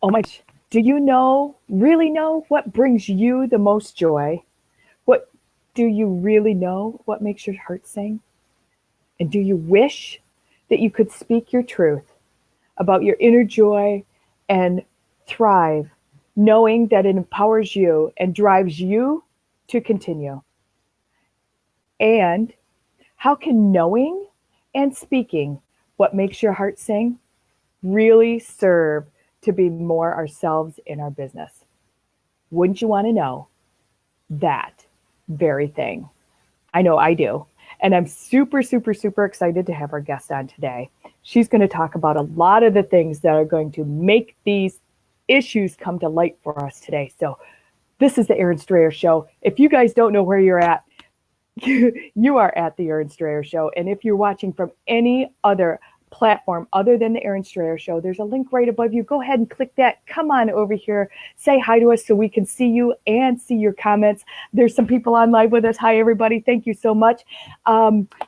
Oh my gosh. Do you really know what brings you the most joy? What do you really know what makes your heart sing? And do you wish that you could speak your truth about your inner joy and thrive, knowing that it empowers you and drives you to continue? And how can knowing and speaking what makes your heart sing really serve to be more ourselves in our business? Wouldn't you want to know that very thing? I know I do. And I'm super, super, super excited to have our guest on today. She's going to talk about a lot of the things that are going to make these issues come to light for us today. So, this is the Erin Strayer Show. If you guys don't know where you're at, you are at the Erin Strayer Show. And if you're watching from any other platform other than the Erin Strayer Show, there's a link right above you. Go ahead and click that. Come on over here. Say hi to us so we can see you and see your comments. There's some people on live with us. Hi, everybody. Thank you so much.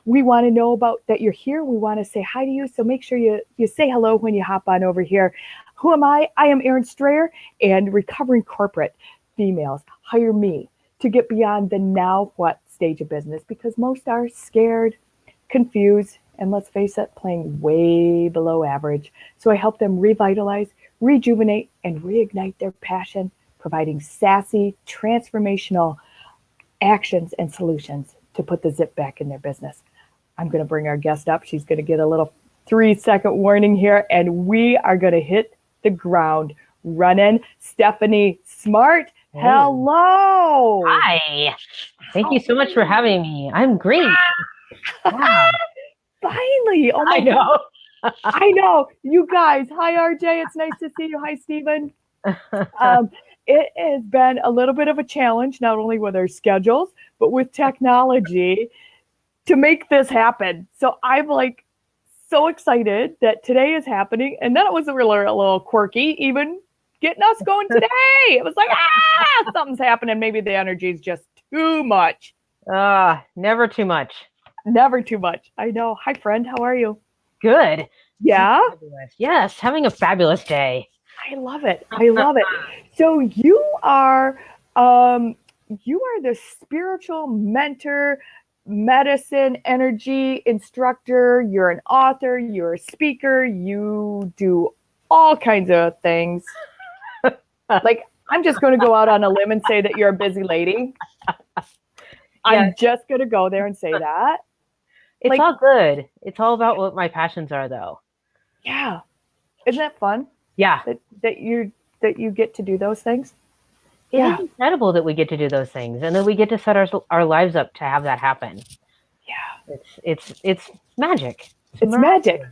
We want to know about that you're here. We want to say hi to you. So make sure you say hello when you hop on over here. Who am I? I am Erin Strayer, and recovering corporate females hire me to get beyond the now what stage of business because most are scared, confused, and let's face it, playing way below average. So I help them revitalize, rejuvenate, and reignite their passion, providing sassy, transformational actions and solutions to put the zip back in their business. I'm going to bring our guest up. She's going to get a little 3-second warning here, and we are going to hit the ground running. Stephanie Smart, Hey. hello. Hi. Thank you so much for having me. I'm great. Yeah, Finally. Oh my I know. God. I know. You guys. Hi, RJ. It's nice to see you. Hi, Stephen. Um, it has been a little bit of a challenge, not only with our schedules, but with technology to make this happen. So I'm like so excited that today is happening. And then it was a little quirky, even getting us going today. It was like, something's happening. Maybe the energy is just too much. Never too much. Never too much. I know. Hi, friend. How are you? Good. Yeah. Fabulous. Yes, having a fabulous day. I love it. I love it. So um, you are the spiritual mentor, medicine, energy instructor. You're an author. You're a speaker. You do all kinds of things. Like I'm just going to go out on a limb and say that you're a busy lady. I'm just going to go there and say that. It's Like, all good. It's all about what my passions are, though. yeah, isn't that fun? Yeah. That you get to do those things. It is incredible that we get to do those things and that we get to set our lives up to have that happen. Yeah. It's magic. It's magic.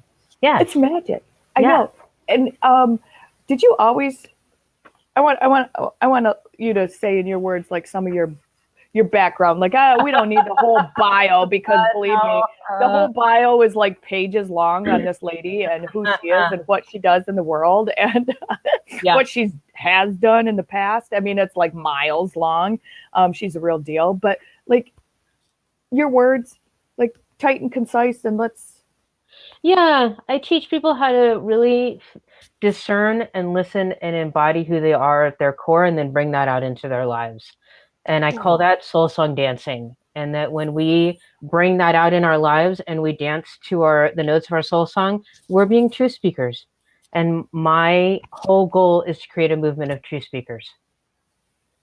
Yeah. It's magic. I know. And did you always I want you to say in your words like some of your background. Like we don't need the whole bio because believe me, the whole bio is like pages long on this lady and who she is and what she does in the world and what she has done in the past. I mean, it's like miles long. She's a real deal, but like your words, like tight and concise, and let's. Yeah, I teach people how to really discern and listen and embody who they are at their core and then bring that out into their lives. And I call that soul song dancing. And that when we bring that out in our lives and we dance to the notes of our soul song, we're being truth speakers. And my whole goal is to create a movement of truth speakers.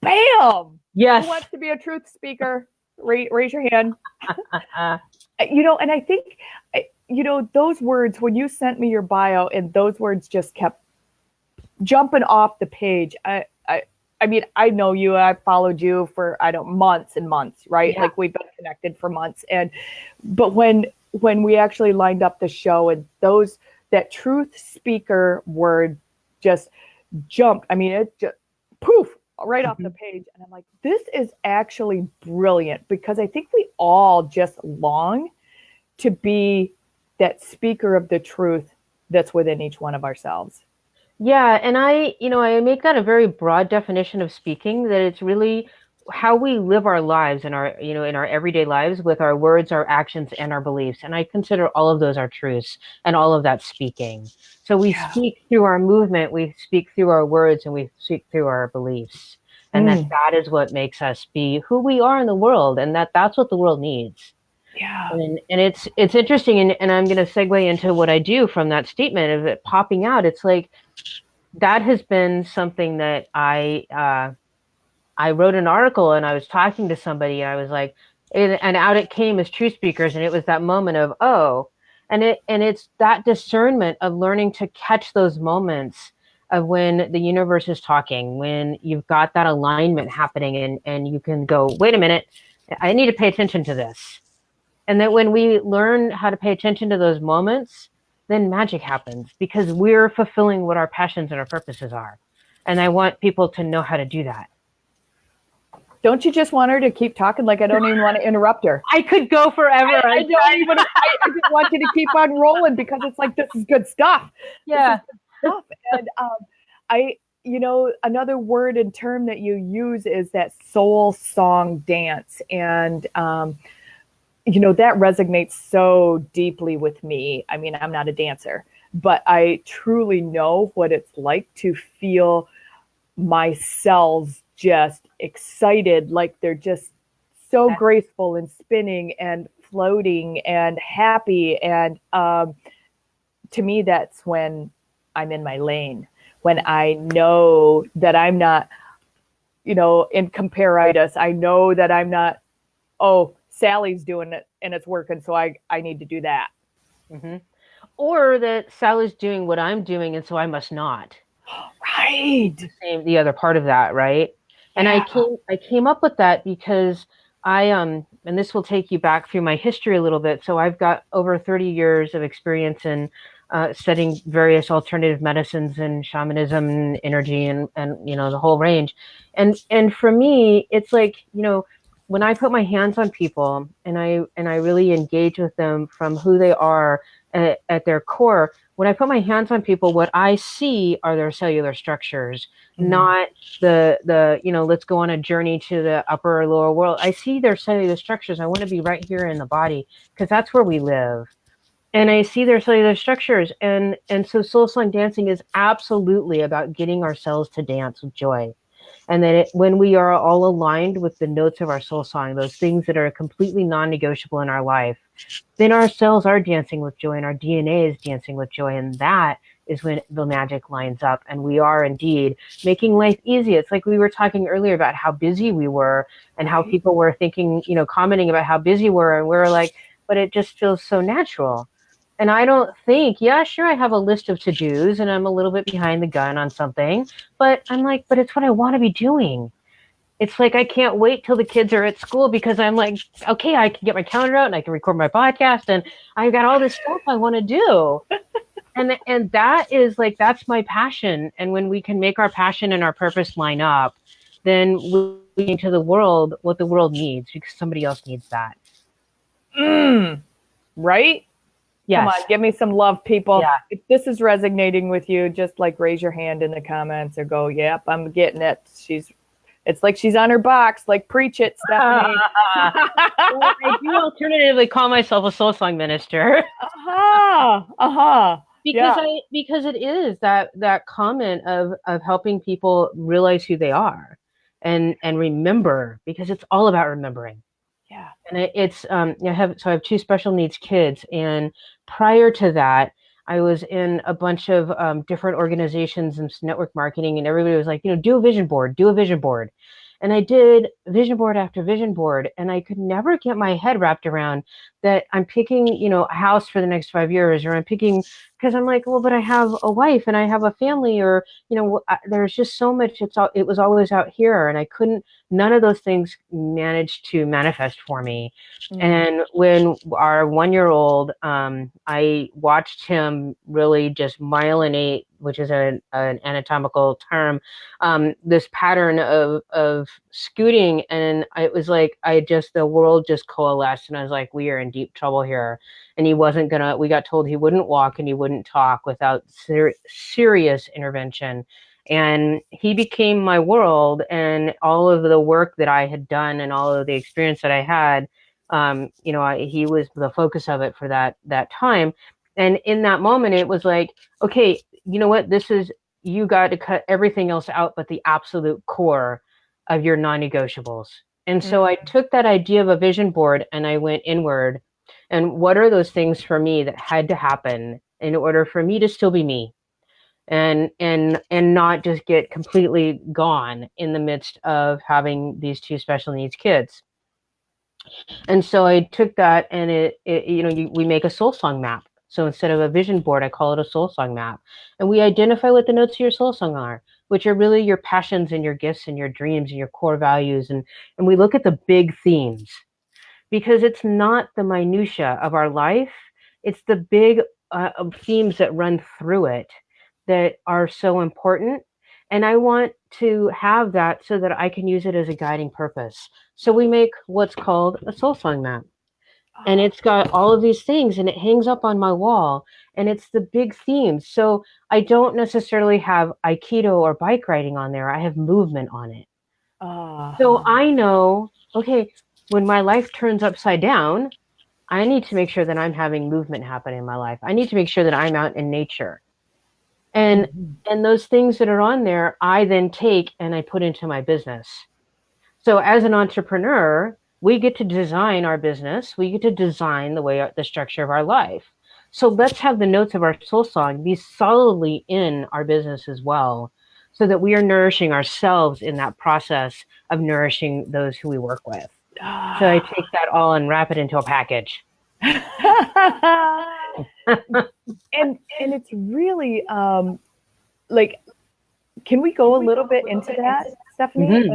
Bam! Yes. Who wants to be a truth speaker? Raise your hand. And I think, those words, when you sent me your bio and those words just kept jumping off the page. I mean, I know you, I followed you for, months and months, right? Yeah. Like we've been connected for months. But when we actually lined up the show and that truth speaker word just jumped, I mean, it just poof, right off the page. And I'm like, this is actually brilliant because I think we all just long to be that speaker of the truth that's within each one of ourselves. Yeah, and I make that a very broad definition of speaking, that it's really how we live our lives in our, in our everyday lives with our words, our actions, and our beliefs. And I consider all of those our truths and all of that speaking. So we Yeah. speak through our movement, we speak through our words, and we speak through our beliefs. And Mm, that is what makes us be who we are in the world, and that's what the world needs. yeah. And it's interesting, and I'm going to segue into what I do from that statement of it popping out. It's like that has been something that I wrote an article and I was talking to somebody and I was like, and out it came as True Speakers, and it was that moment of it's that discernment of learning to catch those moments of when the universe is talking, when you've got that alignment happening, and you can go, wait a minute, I need to pay attention to this. And that when we learn how to pay attention to those moments, then magic happens because we're fulfilling what our passions and our purposes are. And I want people to know how to do that. Don't you just want her to keep talking? Like, I don't even want to interrupt her. I could go forever. I just want you to keep on rolling because it's like, this is good stuff. Yeah. Stuff. And another word and term that you use is that soul song dance. And, that resonates so deeply with me. I mean, I'm not a dancer, but I truly know what it's like to feel my cells just excited, like they're just so graceful and spinning and floating and happy. And to me, that's when I'm in my lane, when I know that I'm not, in comparitis, I know that I'm not, oh, Sally's doing it and it's working, so I need to do that. Mm-hmm. Or that Sally's doing what I'm doing, and so I must not. Right. The other part of that, right? And yeah. I came up with that because and this will take you back through my history a little bit. So I've got over 30 years of experience in studying various alternative medicines and shamanism and energy and the whole range. And for me, it's like, when I put my hands on people and I really engage with them from who they are at their core, when I put my hands on people, what I see are their cellular structures, not the let's go on a journey to the upper or lower world. I see their cellular structures. I want to be right here in the body because that's where we live. And I see their cellular structures. And so soul song dancing is absolutely about getting ourselves to dance with joy. And then when we are all aligned with the notes of our soul song, those things that are completely non-negotiable in our life, then our cells are dancing with joy and our DNA is dancing with joy. And that is when the magic lines up and we are indeed making life easy. It's like we were talking earlier about how busy we were and how people were thinking, commenting about how busy we were. And we were like, but it just feels so natural. And I don't think, yeah, sure, I have a list of to-dos and I'm a little bit behind the gun on something, but I'm like, but it's what I want to be doing. It's like I can't wait till the kids are at school because I'm like, okay, I can get my calendar out and I can record my podcast and I've got all this stuff I want to do. And that is like, that's my passion. And when we can make our passion and our purpose line up, then we into the world what the world needs because somebody else needs that. Right? Yes. Come on, give me some love, people. Yeah. If this is resonating with you, just like raise your hand in the comments or go, yep, I'm getting it. It's like she's on her box, like preach it, Stephanie. Well, I do alternatively call myself a soul song minister. Because it is that comment of helping people realize who they are and remember, because it's all about remembering. Yeah. And it's I have two special needs kids, and prior to that, I was in a bunch of different organizations and network marketing, and everybody was like, do a vision board, do a vision board. And I did vision board after vision board, and I could never get my head wrapped around that I'm picking, a house for the next 5 years, or I'm picking, because I'm like, well, but I have a wife and I have a family, or, there's just so much, it was always out here, and I couldn't, none of those things managed to manifest for me. And when our 1-year-old, I watched him really just myelinate, which is an anatomical term, this pattern of scooting. And it was like, the world just coalesced, and I was like, we are in deep trouble here. And we got told he wouldn't walk and he wouldn't talk without serious intervention. And he became my world, and all of the work that I had done and all of the experience that I had, he was the focus of it for that time. And in that moment, it was like, okay, you know what? You got to cut everything else out but the absolute core of your non-negotiables. And so I took that idea of a vision board and I went inward. And what are those things for me that had to happen in order for me to still be me? And not just get completely gone in the midst of having these two special needs kids. And so I took that, and we make a soul song map. So instead of a vision board, I call it a soul song map. And we identify what the notes of your soul song are, which are really your passions and your gifts and your dreams and your core values. And we look at the big themes, because it's not the minutia of our life. It's the big themes that run through it that are so important. And I want to have that so that I can use it as a guiding purpose. So we make what's called a soul song map. And it's got all of these things, and it hangs up on my wall, and it's the big themes. So I don't necessarily have Aikido or bike riding on there. I have movement on it. So I know, okay, when my life turns upside down, I need to make sure that I'm having movement happen in my life. I need to make sure that I'm out in nature. And those things that are on there, I then take and I put into my business. So as an entrepreneur, we get to design our business. We get to design the structure of our life. So let's have the notes of our soul song be solidly in our business as well, so that we are nourishing ourselves in that process of nourishing those who we work with. So I take that all and wrap it into a package. and it's really like, can we go a little bit into that, Stephanie?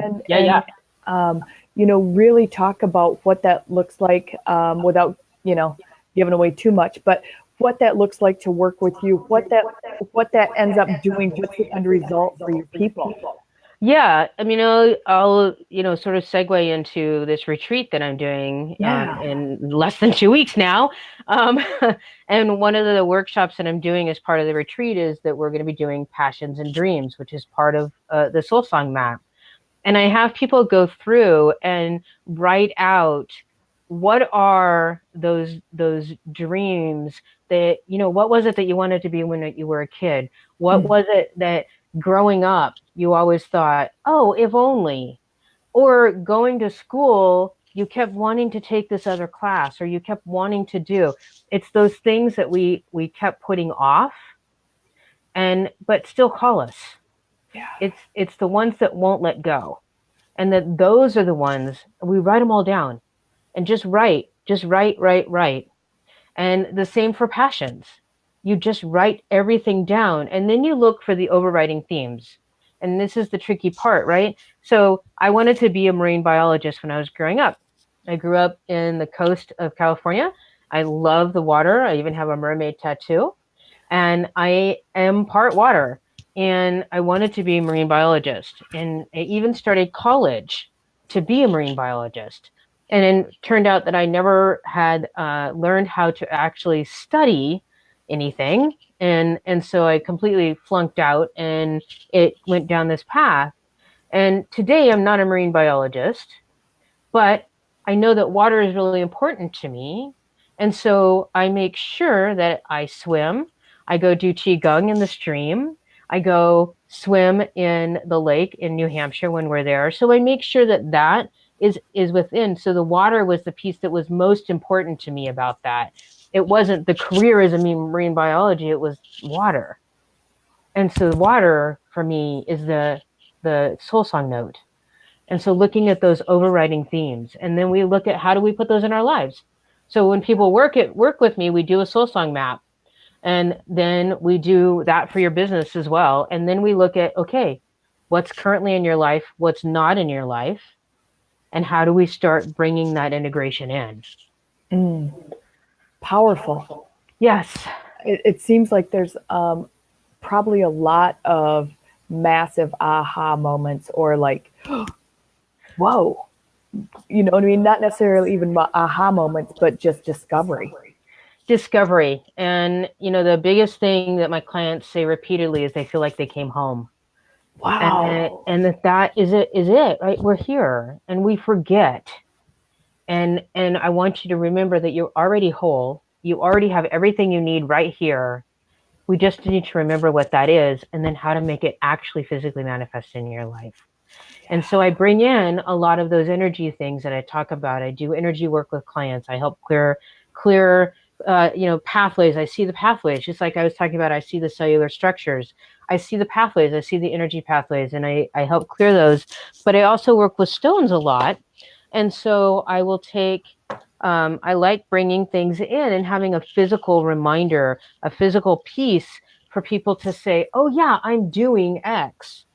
Really talk about what that looks like, without giving away too much, but what that looks like to work with you, what that ends up doing, what's the end result for your people. Yeah, I mean, I'll sort of segue into this retreat that I'm doing in less than 2 weeks now. And one of the workshops that I'm doing as part of the retreat is that we're going to be doing passions and dreams, which is part of the soul song map. And I have people go through and write out, what are those dreams that, what was it that you wanted to be when you were a kid? What was it that growing up you always thought, oh, if only? Or going to school, you kept wanting to take this other class, or you kept wanting to do. It's those things that we kept putting off, but still call us. Yeah. It's the ones that won't let go. And that those are the ones, we write them all down and just write. And the same for passions. You just write everything down, and then you look for the overriding themes. And this is the tricky part, right? So I wanted to be a marine biologist when I was growing up. I grew up in the coast of California. I love the water. I even have a mermaid tattoo. And I am part water. And I wanted to be a marine biologist. And I even started college to be a marine biologist. And then it turned out that I never had learned how to actually study anything. And so I completely flunked out, and it went down this path. And today I'm not a marine biologist, but I know that water is really important to me. And so I make sure that I swim. I go do Qigong in the stream. I go swim in the lake in New Hampshire when we're there. So I make sure that is within. So the water was the piece that was most important to me about that. It wasn't the career as a marine biology, it was water. And so water for me is the soul song note. And so looking at those overriding themes, and then we look at how do we put those in our lives. So when people work with me, we do a soul song map. And then we do that for your business as well. And then we look at, okay, what's currently in your life, what's not in your life, and how do we start bringing that integration in? Powerful. Yes. It seems like there's probably a lot of massive aha moments, or like, whoa, you know what I mean? Not necessarily even aha moments, but just discovery. And the biggest thing that my clients say repeatedly is they feel like they came home. Wow. And that is it, right? We're here and we forget. And I want you to remember that you're already whole. You already have everything you need right here. We just need to remember what that is and then how to make it actually physically manifest in your life. And so I bring in a lot of those energy things that I talk about. I do energy work with clients. I help clear pathways. I see the pathways, just like I was talking about. I see the cellular structures. I see the pathways. I see the energy pathways, and I help clear those. But I also work with stones a lot. And so I will take, I like bringing things in and having a physical reminder, a physical piece for people to say, oh, yeah, I'm doing X.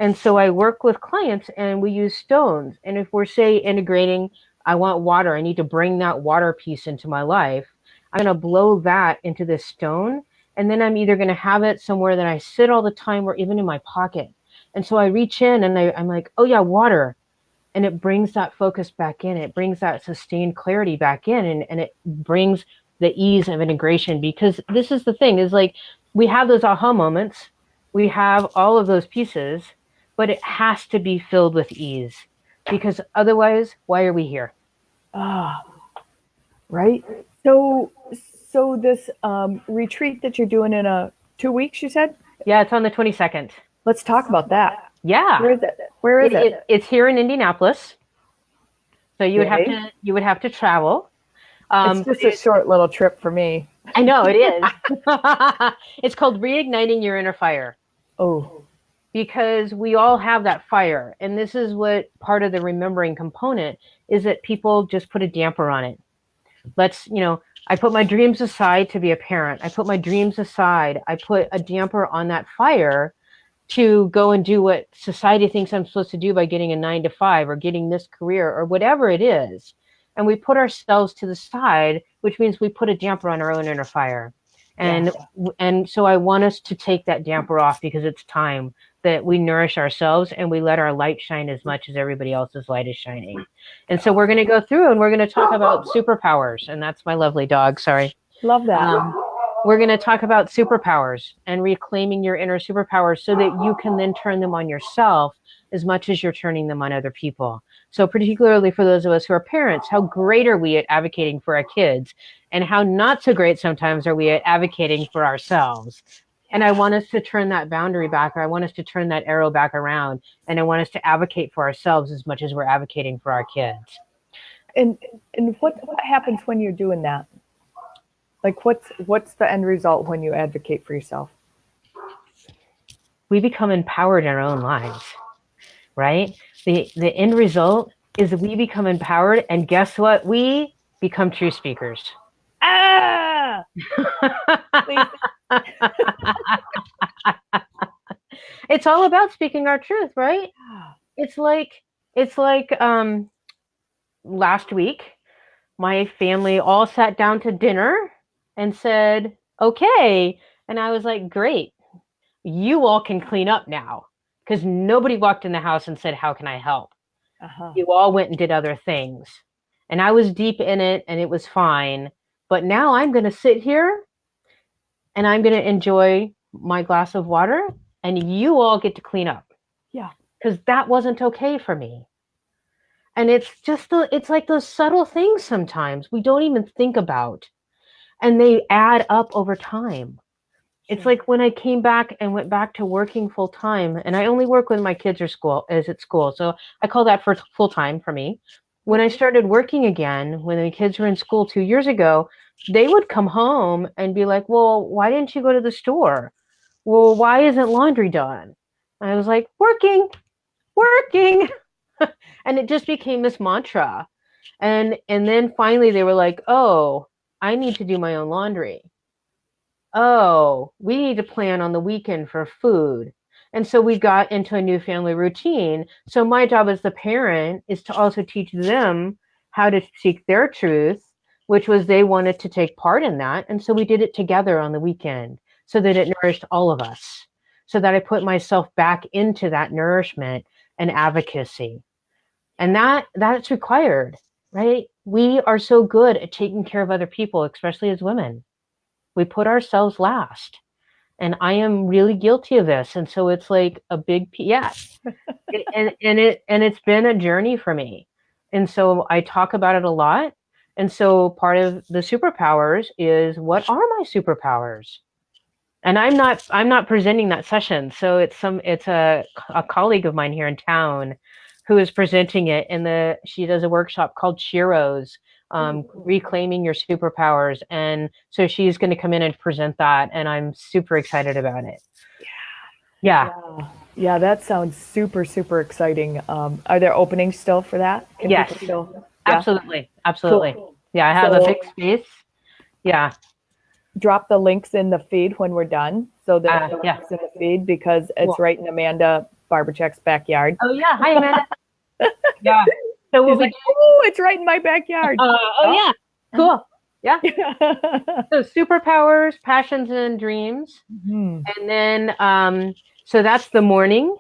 And so I work with clients and we use stones. And if we're, say, integrating, I want water, I need to bring that water piece into my life. I'm going to blow that into this stone. And then I'm either going to have it somewhere that I sit all the time or even in my pocket. And so I reach in and I'm like, oh, yeah, water. And it brings that focus back in. It brings that sustained clarity back in. And it brings the ease of integration. Because this is the thing is like we have those aha moments. We have all of those pieces, but it has to be filled with ease. Because otherwise, why are we here? Ah, right. So this retreat that you're doing in 2 weeks, you said? Yeah, it's on the 22nd. Let's talk about that. Yeah. Where is it? Where is it? It's here in Indianapolis. So you Okay. would have to travel. It's just a short little trip for me. I know it is. It's called Reigniting Your Inner Fire. Oh, Because we all have that fire. And this is what part of the remembering component is that people just put a damper on it. I put my dreams aside to be a parent. I put my dreams aside. I put a damper on that fire to go and do what society thinks I'm supposed to do by getting a 9 to 5 or getting this career or whatever it is. And we put ourselves to the side, which means we put a damper on our own inner fire. And so I want us to take that damper off because it's time that we nourish ourselves and we let our light shine as much as everybody else's light is shining. And so we're going to go through and we're going to talk about superpowers. And that's my lovely dog. Sorry. love that. We're going to talk about superpowers and reclaiming your inner superpowers so that you can then turn them on yourself as much as you're turning them on other people. So particularly for those of us who are parents, how great are we at advocating for our kids and how not so great sometimes are we at advocating for ourselves. And I want us to turn that boundary back, or I want us to turn that arrow back around, and I want us to advocate for ourselves as much as we're advocating for our kids. And what happens when you're doing that? Like what's the end result when you advocate for yourself? We become empowered in our own lives, right? The end result is that we become empowered, and guess what? We become true speakers. Ah! It's all about speaking our truth, right? It's like last week, my family all sat down to dinner and said, okay. And I was like, great, you all can clean up now. Because nobody walked in the house and said, how can I help? You all went and did other things. And I was deep in it and it was fine. But now I'm going to sit here and I'm going to enjoy my glass of water and you all get to clean up. Yeah. Because that wasn't okay for me. And it's like those subtle things sometimes we don't even think about. And they add up over time. It's like when I came back and went back to working full time, and I only work when my kids are at school. So I call that for full time for me. When I started working again, when the kids were in school 2 years ago, they would come home and be like, well, why didn't you go to the store? Well, why isn't laundry done? And I was like, working. And it just became this mantra. And then finally they were like, oh, I need to do my own laundry. Oh, we need to plan on the weekend for food. And so we got into a new family routine. So my job as the parent is to also teach them how to seek their truth, which was they wanted to take part in that. And so we did it together on the weekend so that it nourished all of us, so that I put myself back into that nourishment and advocacy. And that's required, right? We are so good at taking care of other people, especially as women. We put ourselves last. And I am really guilty of this. And so it's like a big, yes. And it's been a journey for me. And so I talk about it a lot. And so part of the superpowers is, what are my superpowers? And I'm not presenting that session. So it's a colleague of mine here in town who is presenting it, and she does a workshop called Shiro's, reclaiming your superpowers. And so she's going to come in and present that, and I'm super excited about it. Yeah. Yeah, that sounds super, super exciting. Are there openings still for that? Can Yes. people still- Absolutely. Cool. Yeah, I have a big space. Yeah. Drop the links in the feed when we're done. So the Yeah. links in the feed, because it's Cool. right in Amanda Barbercheck's backyard. Oh yeah. Hi, Amanda. Yeah. So She's like, oh, it's right in my backyard. yeah. Cool. Yeah. So superpowers, passions, and dreams. Mhm. And then, so that's the morning.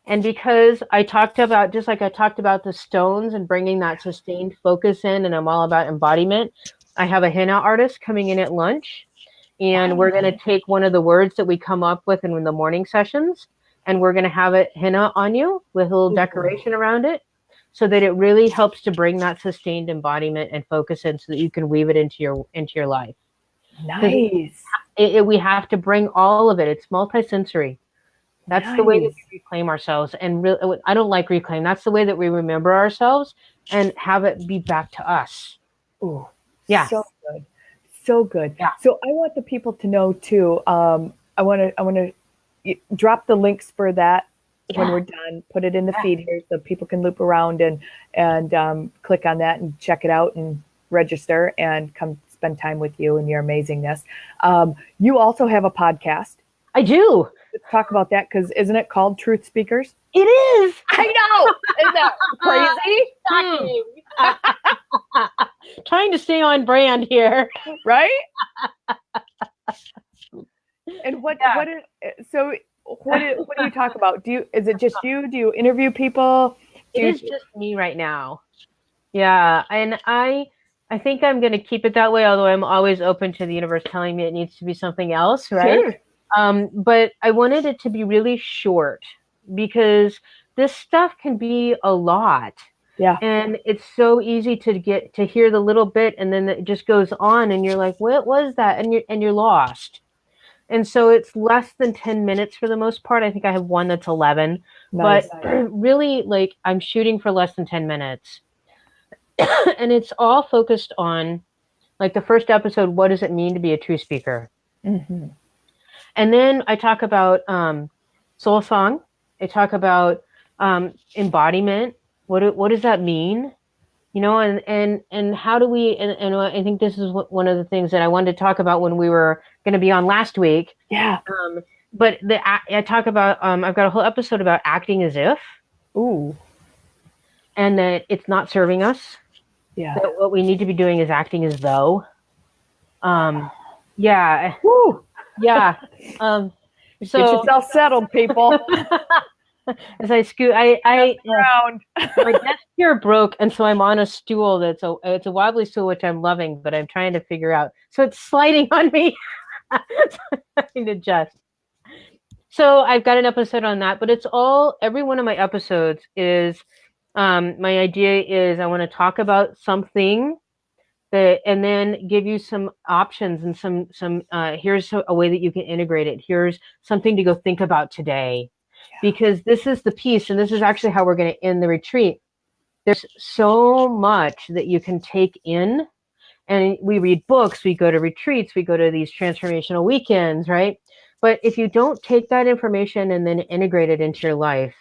And because I talked about, just like I talked about the stones and bringing that sustained focus in, and I'm all about embodiment, I have a henna artist coming in at lunch. And we're going to take one of the words that we come up with in the morning sessions, and we're going to have it henna on you with a little decoration around it, so that it really helps to bring that sustained embodiment and focus in, so that you can weave it into your life. Nice. We have to bring all of it. It's multisensory. That's the way that we reclaim ourselves. And really, I don't like reclaim. That's the way that we remember ourselves and have it be back to us. Ooh, yeah. So good. So good. Yeah. So I want the people to know too. I want to drop the links for that when we're done. Put it in the feed here so people can loop around and click on that and check it out and register and come spend time with you and your amazingness. You also have a podcast. I do. Let's talk about that, because isn't it called Truth Speakers? It is. I know. Isn't that crazy? Trying to stay on brand here, right? And what do you talk about? Is it just you? Do you interview people? It is just me right now. Yeah, and I think I'm going to keep it that way, although I'm always open to the universe telling me it needs to be something else, right? Sure. But I wanted it to be really short, because this stuff can be a lot. Yeah. And it's so easy to get to hear the little bit, and then it just goes on, and you're like, what was that? And you're lost. And so it's less than 10 minutes for the most part. I think I have one that's 11. Nice. But really, like, I'm shooting for less than 10 minutes. And it's all focused on, like, the first episode, what does it mean to be a true speaker? Mm-hmm. And then I talk about soul song. I talk about embodiment. What does that mean? You know, and how do we? And I think this is one of the things that I wanted to talk about when we were going to be on last week. Yeah. But I talk about. I've got a whole episode about acting as if. Ooh. And that it's not serving us. Yeah. That what we need to be doing is acting as though. Yeah. Woo. Yeah. So get yourself settled, people. As I scoot, around. My desk here broke, and so I'm on a stool it's a wobbly stool, which I'm loving, but I'm trying to figure out. So it's sliding on me. So I'm trying to adjust. So I've got an episode on that, but every one of my episodes is my idea is I want to talk about something and then give you some options and some here's a way that you can integrate it. Here's something to go think about today. Because this is the piece, and this is actually how we're going to end the retreat. There's so much that you can take in, and we read books, we go to retreats, we go to these transformational weekends, right? But if you don't take that information and then integrate it into your life,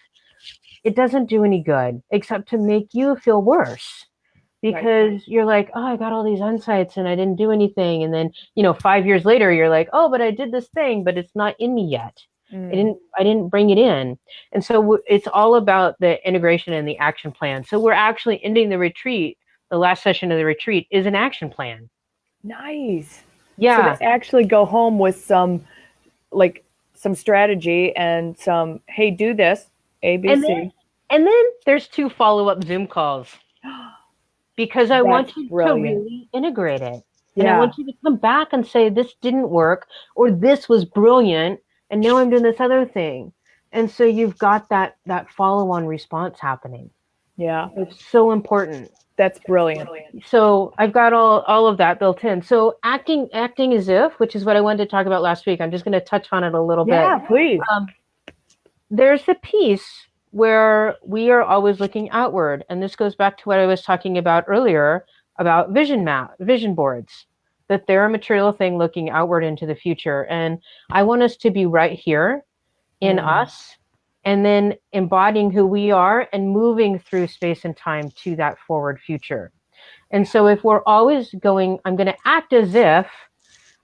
it doesn't do any good, except to make you feel worse. Because you're like, oh, I got all these insights and I didn't do anything. And then, 5 years later, you're like, oh, but I did this thing, but it's not in me yet. I didn't bring it in. And so it's all about the integration and the action plan. So we're actually ending the retreat. The last session of the retreat is an action plan. Nice. Yeah. So to actually go home with some strategy and some, hey, do this, A, B, C. And then there's 2 follow-up Zoom calls. Because I want you to really integrate it. And I Yeah. want you to come back and say, this didn't work, or this was brilliant, and now I'm doing this other thing. And so you've got that follow-on response happening. Yeah. It's so important. That's brilliant. So I've got all of that built in. So acting as if, which is what I wanted to talk about last week. I'm just going to touch on it a little Yeah, bit. please. There's the piece where we are always looking outward, and this goes back to what I was talking about earlier about vision boards, that they're a material thing looking outward into the future. And I want us to be right here in us, and then embodying who we are and moving through space and time to that forward future. And so if we're always going, I'm going to act as if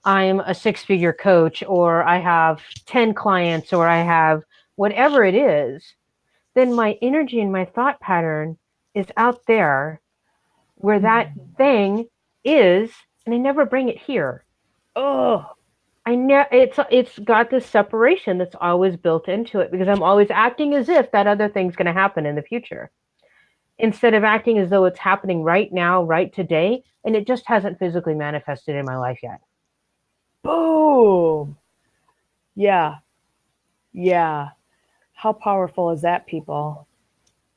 I'm a 6-figure coach, or I have 10 clients, or I have whatever it is, then my energy and my thought pattern is out there where that thing is, and I never bring it here. Oh, It's got this separation that's always built into it, because I'm always acting as if that other thing's going to happen in the future, instead of acting as though it's happening right now, right today, and it just hasn't physically manifested in my life yet. boom. Yeah. Yeah. How powerful is that, people?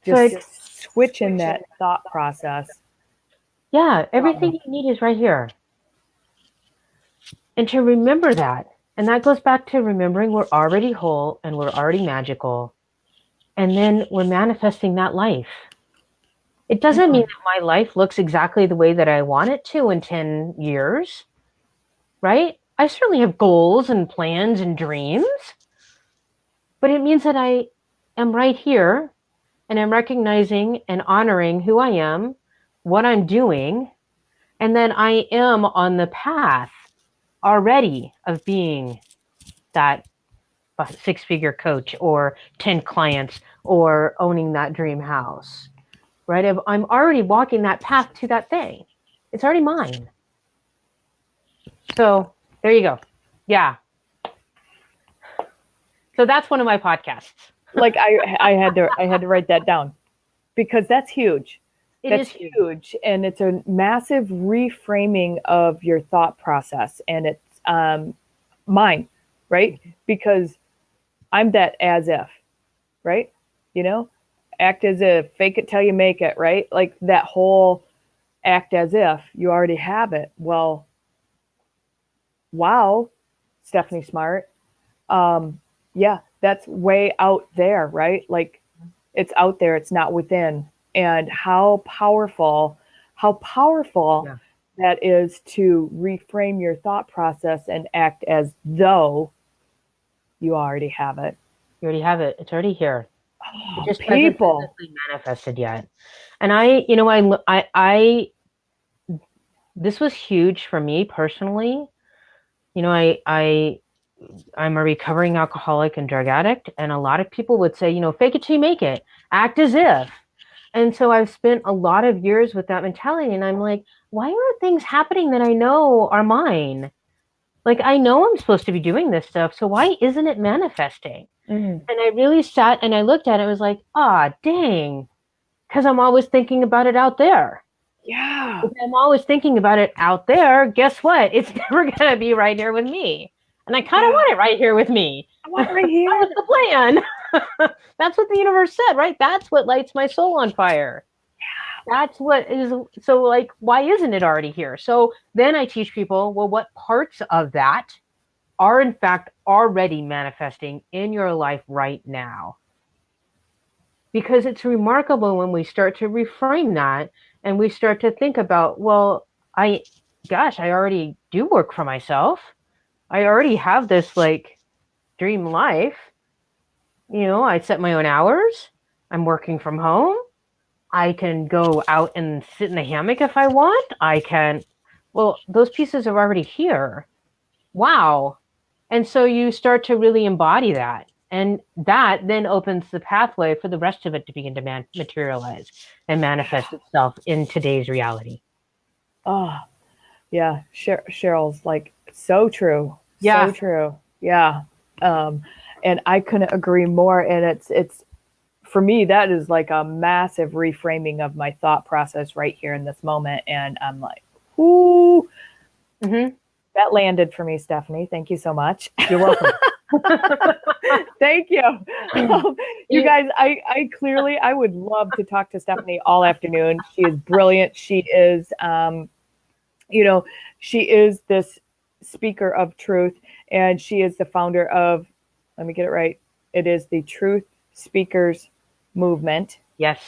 Just switching that thought process. Yeah, everything you need is right here. And to remember that, and that goes back to remembering we're already whole and we're already magical, and then we're manifesting that life. It doesn't mean that my life looks exactly the way that I want it to in 10 years, right? I certainly have goals and plans and dreams, but it means that I am right here, and I'm recognizing and honoring who I am, what I'm doing, and then I am on the path already of being that 6-figure coach, or 10 clients, or owning that dream house, right? I'm already walking that path to that thing. It's already mine. So there you go. Yeah. So that's one of my podcasts. Like I had to write that down, because that's huge. That's huge. And it's a massive reframing of your thought process, and it's mine, right? Because I'm that as if, right? Act as if, fake it till you make it, right? Like that whole act as if you already have it. Well, wow, Stephanie Smart. Yeah, that's way out there, right? Like it's out there, it's not within. And how powerful Yeah. that is to reframe your thought process and act as though you already have it. You already have it. It's already here. It just People. hasn't physically manifested yet. And I this was huge for me personally. I'm a recovering alcoholic and drug addict, and a lot of people would say, fake it till you make it, act as if. And so I've spent a lot of years with that mentality, and I'm like, why are things happening that I know are mine? Like, I know I'm supposed to be doing this stuff, so why isn't it manifesting? And I really sat and I looked at it and was like, dang, because I'm always thinking about it out there. Yeah. If I'm always thinking about it out there, guess what? It's never going to be right here with me. And I kind of want it right here with me. I want it right here. That was the plan. That's what the universe said, right? That's what lights my soul on fire. That's what is, so like, why isn't it already here? So then I teach people, well, what parts of that are in fact already manifesting in your life right now? Because it's remarkable when we start to reframe that and we start to think about, well, I already do work for myself. I already have this like dream life. I set my own hours. I'm working from home. I can go out and sit in the hammock if I want. Well, those pieces are already here. Wow. And so you start to really embody that. And that then opens the pathway for the rest of it to begin to materialize and manifest itself in today's reality. Oh, yeah. Cheryl's like, so true. Yeah. So true. Yeah. And I couldn't agree more. And it's for me, that is like a massive reframing of my thought process right here in this moment. And I'm like, ooh, Mm-hmm. That landed for me, Stephanie. Thank you so much. You're welcome. Thank you. You guys, I would love to talk to Stephanie all afternoon. She is brilliant. She is, she is this speaker of truth, and she is the founder of, let me get it right. It is the Truth Speakers Movement. Yes.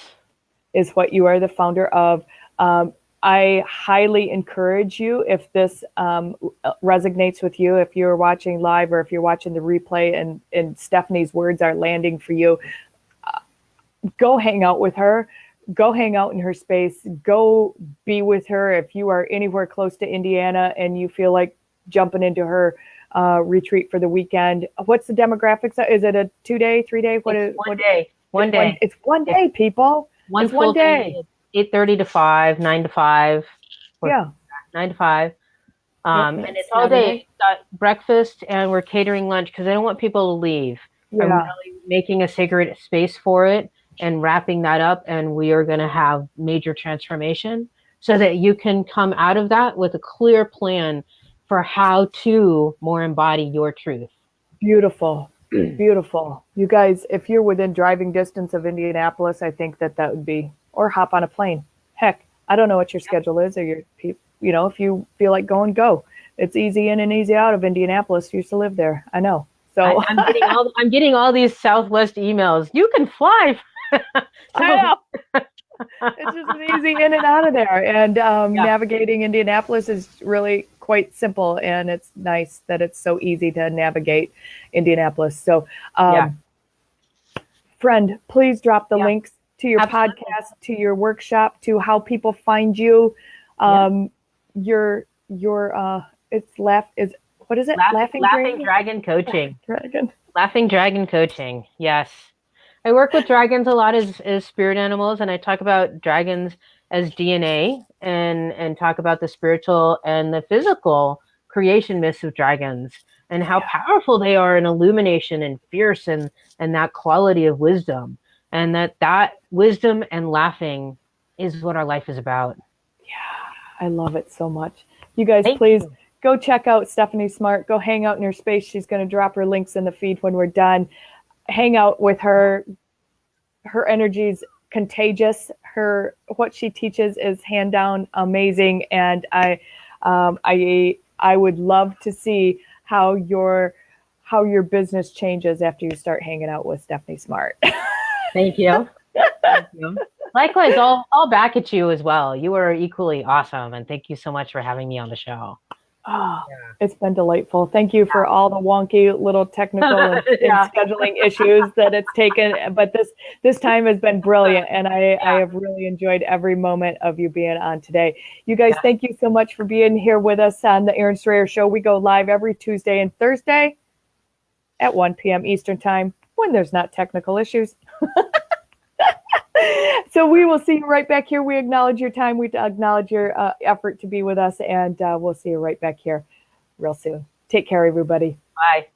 Is what you are the founder of. I highly encourage you, if this resonates with you, if you're watching live or if you're watching the replay and Stephanie's words are landing for you, go hang out with her. Go hang out in her space. Go be with her. If you are anywhere close to Indiana and you feel like jumping into her retreat for the weekend, what's the demographics? Is it a 2-day, 3-day? One day. One day. It's 1 day, people. It's one day. 8:30 to 5, 9 to 5. Yeah. 9 to 5. And it's all Saturday. day. Got breakfast and we're catering lunch because I don't want people to leave. Yeah. I'm really making a sacred space for it and wrapping that up. And we are going to have major transformation so that you can come out of that with a clear plan for how to more embody your truth. Beautiful. Beautiful. You guys, if you're within driving distance of Indianapolis, I think that would be, or hop on a plane. Heck, I don't know what your schedule is, or if you feel like going, go. It's easy in and easy out of Indianapolis. Used to live there. I know. So I'm getting all these Southwest emails. You can fly. I know. It's just as easy in and out of there. And navigating Indianapolis is really quite simple. And it's nice that it's so easy to navigate Indianapolis. So, friend, please drop the links to your podcast, to your workshop, to how people find you. What is it? Laughing Dragon Coaching. Dragon. Laughing Dragon Coaching. Yes. I work with dragons a lot as spirit animals, and I talk about dragons as DNA and talk about the spiritual and the physical creation myths of dragons and how powerful they are in illumination and fierce and that quality of wisdom. And that wisdom and laughing is what our life is about. Yeah, I love it so much. You guys, please go check out Stephanie Smart. Go hang out in her space. She's going to drop her links in the feed when we're done. Hang out with her. Her energy's contagious. What she teaches is hand down amazing. And I would love to see how your business changes after you start hanging out with Stephanie Smart. Thank you. Thank you. Likewise, I'll back at you as well. You are equally awesome, and thank you so much for having me on the show. Oh, it's been delightful. Thank you for all the wonky little technical and scheduling issues that it's taken, but this time has been brilliant, and I have really enjoyed every moment of you being on today. You guys, thank you so much for being here with us on the Erin Strayer Show. We go live every Tuesday and Thursday at 1 p.m. Eastern Time when there's not technical issues. So we will see you right back here. We acknowledge your time. We acknowledge your effort to be with us, and we'll see you right back here real soon. Take care, everybody. Bye.